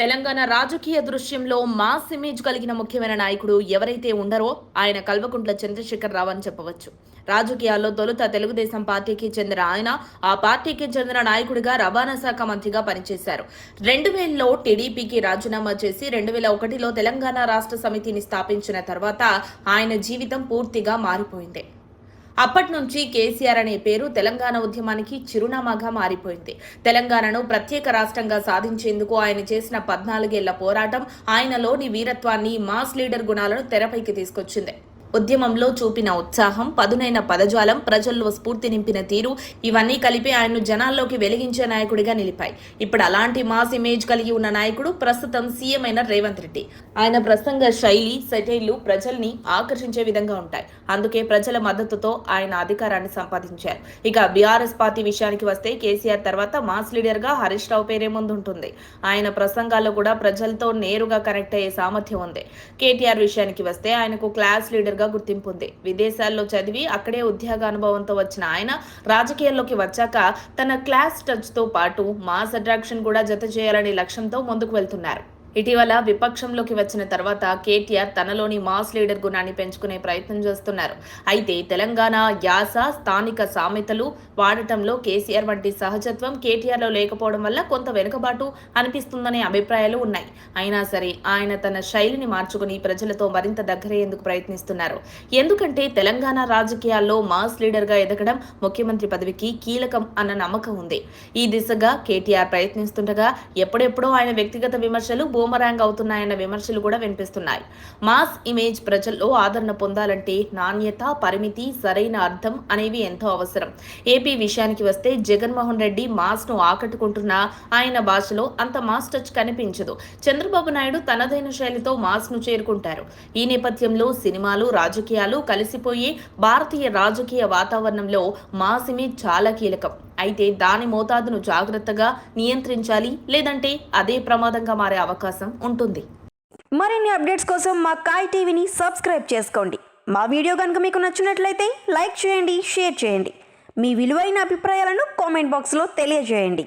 తెలంగాణ రాజకీయ దృశ్యంలో mass image కలిగిన ముఖ్యమైన నాయకుడు ఎవరైతే ఉండరో ఆయన కల్వకుంట్ల చంద్రశేఖర్ రావు అని చెప్పవచ్చు. రాజకీయాల్లో తొలుత తెలుగుదేశం పార్టీకి చెందిన ఆయన ఆ పార్టీకి చెందిన నాయకుడిగా రవాణా శాఖ మంత్రిగా పనిచేశారు. 2000లో టీడీపీకి రాజీనామా చేసి 2001లో తెలంగాణ రాష్ట్ర సమితిని స్థాపించిన తర్వాత ఆయన జీవితం పూర్తిగా మారిపోయింది. అప్పటి నుంచి కేసీఆర్ అనే పేరు తెలంగాణ ఉద్యమానికి చిరునామాగా మారిపోయింది. తెలంగాణను ప్రత్యేక రాష్ట్రంగా సాధించేందుకు ఆయన చేసిన 14 ఏళ్ల పోరాటం ఆయనలోని వీరత్వాన్ని, మాస్ లీడర్ గుణాలను తెరపైకి తీసుకొచ్చింది. ఉద్యమంలో చూపిన ఉత్సాహం, పదునైన పదజాలం, ప్రజల్లో స్ఫూర్తి నింపిన తీరు ఇవన్నీ కలిపి ఆయన్ను జనాల్లోకి వెలిగించే నాయకుడిగా నిలిపాయి. ఇప్పుడు అలాంటి మాస్ ఇమేజ్ కలిగి ఉన్న నాయకుడు ప్రస్తుతం సీఎం అయిన రేవంత్ రెడ్డి. ఆయన ప్రసంగ శైలి, సెటైర్లు ప్రజల్ని ఆకర్షించే విధంగా ఉంటాయి. అందుకే ప్రజల మద్దతుతో ఆయన అధికారాన్ని సంపాదించారు. ఇక బీఆర్ఎస్ పార్టీ విషయానికి వస్తే కేసీఆర్ తర్వాత మాస్ లీడర్ గా హరీష్ రావు పేరే ముందుంటుంది. ఆయన ప్రసంగాల్లో కూడా ప్రజలతో నేరుగా కనెక్ట్ అయ్యే సామర్థ్యం ఉంది. కేటీఆర్ విషయానికి వస్తే ఆయనకు క్లాస్ లీడర్ గా గుర్తింపు ఉంది. విదేశాల్లో చదివి అక్కడే ఉద్యోగ అనుభవంతో వచ్చిన ఆయన రాజకీయాల్లోకి వచ్చాక తన క్లాస్ టచ్ తో పాటు మాస్ అట్రాక్షన్ కూడా జత చేయాలనే లక్ష్యంతో ముందుకు వెళ్తున్నారు. ఇటీవల విపక్షంలోకి వచ్చిన తర్వాత కేటీఆర్ తనలోని మాస్ లీడర్ గుణాన్ని పెంచుకునే ప్రయత్నం చేస్తున్నారు. అయితే తెలంగాణ యాస, స్థానిక సామెతలు వాడటంలో కేసీఆర్ వంటి సహజత్వం కేటీఆర్లో లేకపోవడం వల్ల కొంత వెనుకబాటు అనిపిస్తుందనే అభిప్రాయాలు ఉన్నాయి. అయినా సరే ఆయన తన శైలిని మార్చుకుని ప్రజలతో మరింత దగ్గరయ్యేందుకు ప్రయత్నిస్తున్నారు. ఎందుకంటే తెలంగాణ రాజకీయాల్లో మాస్ లీడర్గా ఎదగడం ముఖ్యమంత్రి పదవికి కీలకం అన్న నమ్మకం ఉంది. ఈ దిశగా కేటీఆర్ ప్రయత్నిస్తుండగా ఎప్పుడెప్పుడో ఆయన వ్యక్తిగత విమర్శలు బూమరాంగ్ అవుతున్నాయన్న విమర్శలు కూడా వినిపిస్తున్నాయి. మాస్ ఇమేజ్ ప్రజల్లో ఆదరణ పొందాలంటే నాణ్యత, పరిమితి, సరైన అర్థం అనేవి ఎంతో అవసరం. ఏపీ విషయానికి వస్తే జగన్మోహన్ రెడ్డి మాస్ ను ఆకట్టుకుంటున్నా ఆయన భాషలో అంత మాస్ టచ్ కనిపించదు. చంద్రబాబు నాయుడు తనదైన శైలితో మాస్ ను చేరుకుంటారు. ఈ నేపథ్యంలో సినిమాలు, రాజకీయాలు కలిసిపోయే భారతీయ రాజకీయ వాతావరణంలో మాస్ ఇమేజ్ చాలా కీలకం. అయితే దాని మోతాదును జాగ్రత్తగా నియంత్రించాలి, లేదంటే అదే ప్రమాదంగా మారే అవకాశం ఉంటుంది. మరిన్ని అప్డేట్స్ కోసం మా కాయ్ టీవీని సబ్స్క్రైబ్ చేసుకోండి. మా వీడియో కనుక మీకు నచ్చినట్లయితే లైక్ చేయండి, షేర్ చేయండి. మీ విలువైన అభిప్రాయాలను కామెంట్ బాక్స్లో తెలియజేయండి.